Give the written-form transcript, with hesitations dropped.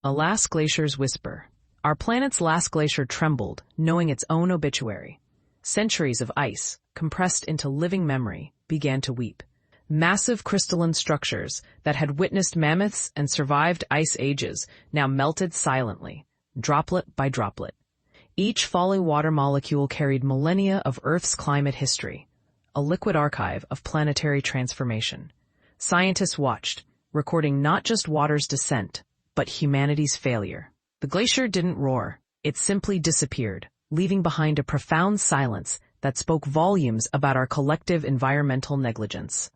A last glacier's whisper. Our planet's last glacier trembled, knowing its own obituary. Centuries of ice, compressed into living memory, began to weep. Massive crystalline structures that had witnessed mammoths and survived ice ages now melted silently, droplet by droplet. Each falling water molecule carried millennia of Earth's climate history, a liquid archive of planetary transformation. Scientists watched, recording not just water's descent, but humanity's failure. The glacier didn't roar, it simply disappeared, leaving behind a profound silence that spoke volumes about our collective environmental negligence.